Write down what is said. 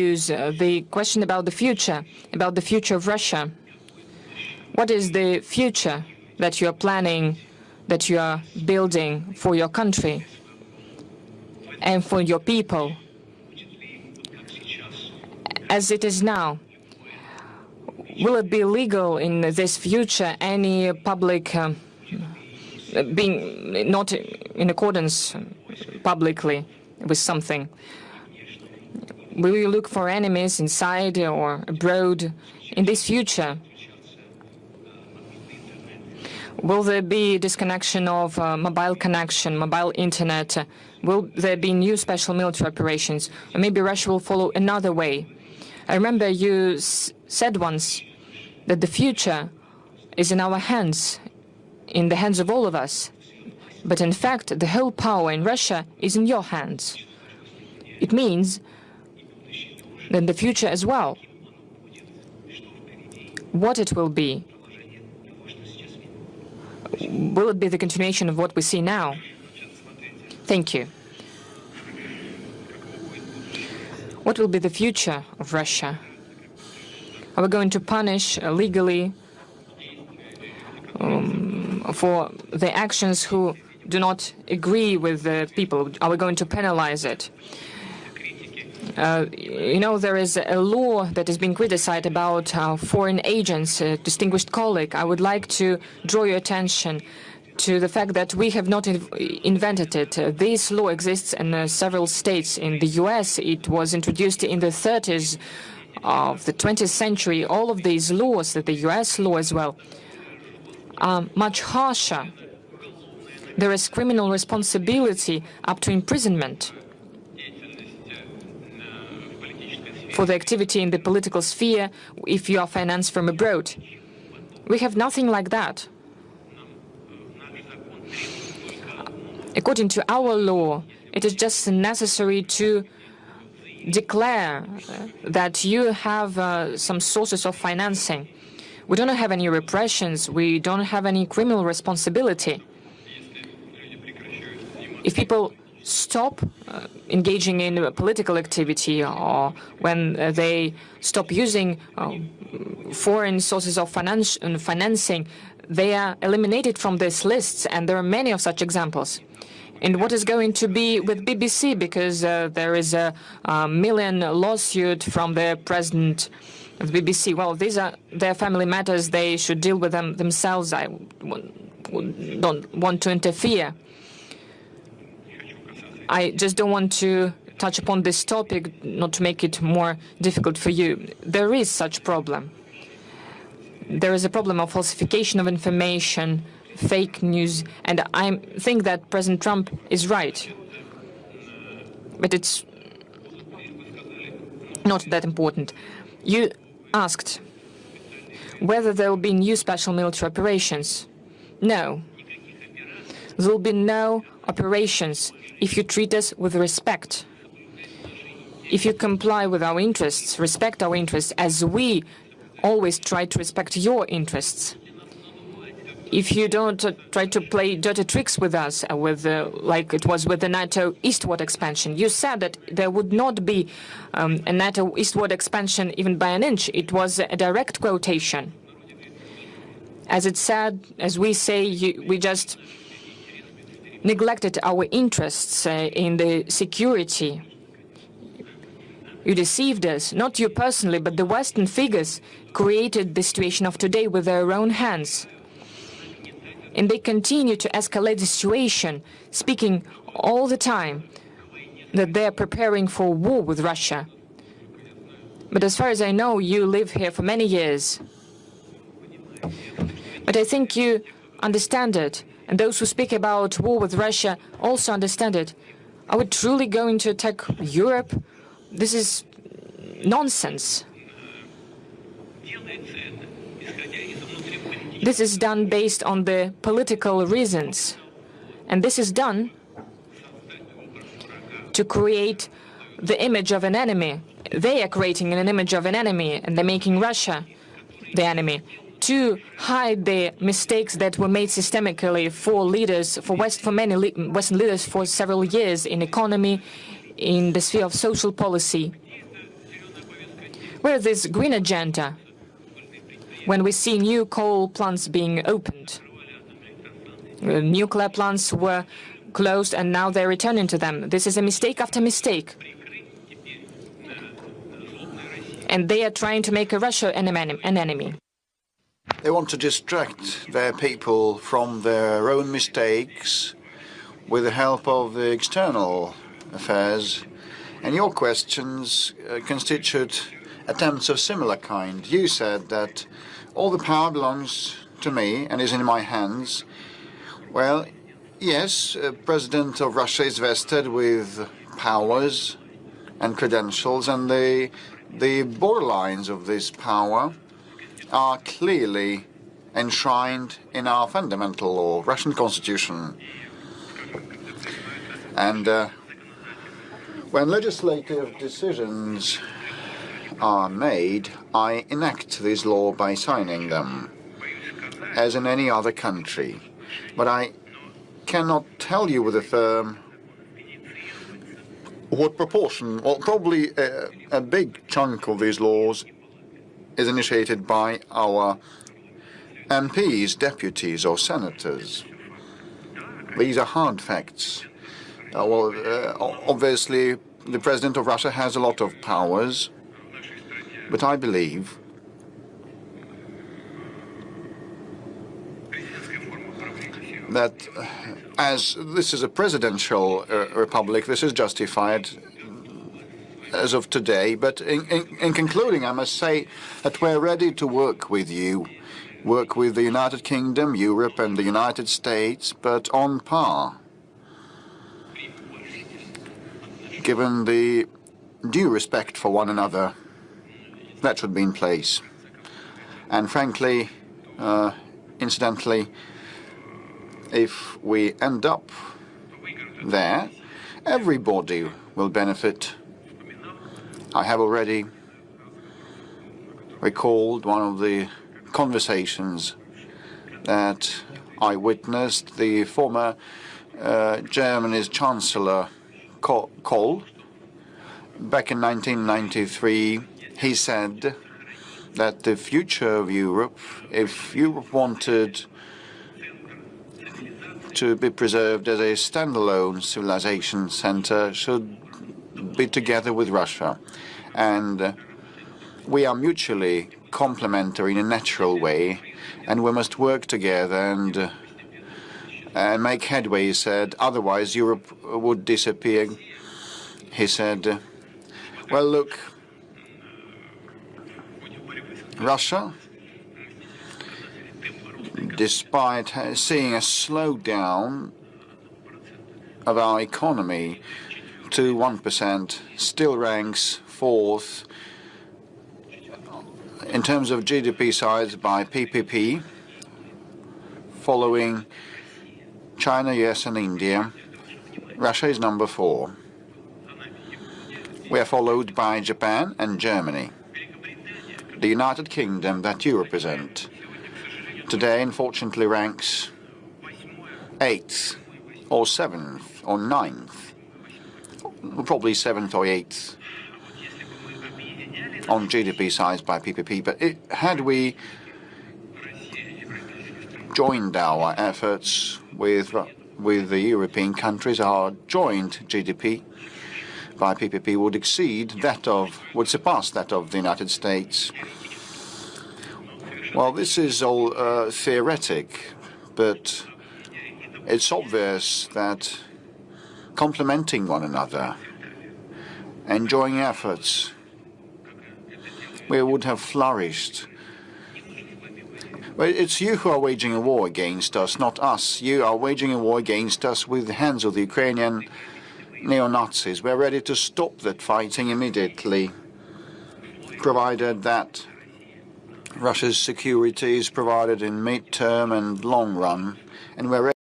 The question about the future of Russia. What is the future that you are planning, that you are building for your country and for your people? As it is now, will it be legal in this future any public being not in accordance publicly with something? Will you look for enemies inside or abroad in this future? Will there be disconnection of mobile connection, mobile internet? Will there be new special military operations? Or maybe Russia will follow another way? I remember you said once that the future is in our hands, in the hands of all of us. But in fact, the whole power in Russia is in your hands. It means that the future as well, what it will be the continuation of what we see now? Thank you. What will be the future of Russia? Are we going to punish legally for the actions who do not agree with the people? Are we going to penalize it? There is a law that is being criticized about foreign agents, distinguished colleague. I would like to draw your attention to the fact that we have not invented it. This law exists in several states. In the US, it was introduced in the 30s of the 20th century. All of these laws, the US law as well, are much harsher. There is criminal responsibility up to imprisonment for the activity in the political sphere if you are financed from abroad. We have nothing like that. According to our law, it is just necessary to declare that you have some sources of financing. We don't have any repressions. We don't have any criminal responsibility. If people stop engaging in political activity, or when they stop using foreign sources of financing, they are eliminated from these lists, and there are many of such examples. And what is going to be with BBC, because there is a million lawsuit from the president of BBC. Well, these are their family matters. They should deal with them themselves. I don't want to interfere. I just don't want to touch upon this topic, not to make it more difficult for you. There is such problem. There is a problem of falsification of information, fake news, and I think that President Trump is right. But it's not that important. You asked whether there will be new special military operations. No. There will be no operations if you treat us with respect, if you comply with our interests, respect our interests, as we always try to respect your interests. If you don't try to play dirty tricks with us, like it was with the NATO eastward expansion. You said that there would not be a NATO eastward expansion even by an inch. It was a direct quotation. As it said, as we say, we just neglected our interests in the security. You deceived us, not you personally, but the Western figures created the situation of today with their own hands. And they continue to escalate the situation, speaking all the time that they are preparing for war with Russia. But as far as I know, you live here for many years. But I think you understand it. And those who speak about war with Russia also understand it. Are we truly going to attack Europe? This is nonsense. This is done based on the political reasons. And this is done to create the image of an enemy. They are creating an image of an enemy, and they're making Russia the enemy, to hide the mistakes that were made systemically for leaders, for many Western leaders for several years in economy, in the sphere of social policy. Where is this green agenda when we see new coal plants being opened? Nuclear plants were closed and now they're returning to them. This is a mistake after mistake. And they are trying to make Russia an enemy. They want to distract their people from their own mistakes with the help of the external affairs. And your questions constitute attempts of similar kind. You said that all the power belongs to me and is in my hands. Well, yes, President of Russia is vested with powers and credentials, and the borderlines of this power are clearly enshrined in our fundamental law, Russian constitution. And when legislative decisions are made, I enact this law by signing them, as in any other country. But I cannot tell you with a firm what proportion. Well, probably a big chunk of these laws is initiated by our MPs, deputies or senators. These are hard facts. Obviously, the President of Russia has a lot of powers, but I believe that as this is a presidential republic, this is justified as of today. But in concluding, I must say that we're ready to work with you, work with the United Kingdom, Europe and the United States, but on par, given the due respect for one another that should be in place. And frankly, incidentally, if we end up there, everybody will benefit. I have already recalled one of the conversations that I witnessed. The former Germany's Chancellor Kohl, back in 1993, he said that the future of Europe, if Europe wanted to be preserved as a standalone civilization center, should be together with Russia. And we are mutually complementary in a natural way, and we must work together and make headway, he said. Otherwise, Europe would disappear. He said, well, look, Russia, despite seeing a slowdown of our economy to 1%, still ranks fourth in terms of GDP size by PPP, following China, US and India. Russia is number 4. We are followed by Japan and Germany. The United Kingdom that you represent today, unfortunately, ranks 8th or 7th or 9th, probably 7th or 8th on GDP size by PPP. But had we joined our efforts with the European countries, our joint GDP by PPP would surpass that of the United States. Well, this is all theoretic, but it's obvious that complementing one another and joining efforts, we would have flourished. Well, it's you who are waging a war against us, not us. You are waging a war against us with the hands of the Ukrainian neo-Nazis. We're ready to stop that fighting immediately, provided that Russia's security is provided in mid-term and long run, and we're ready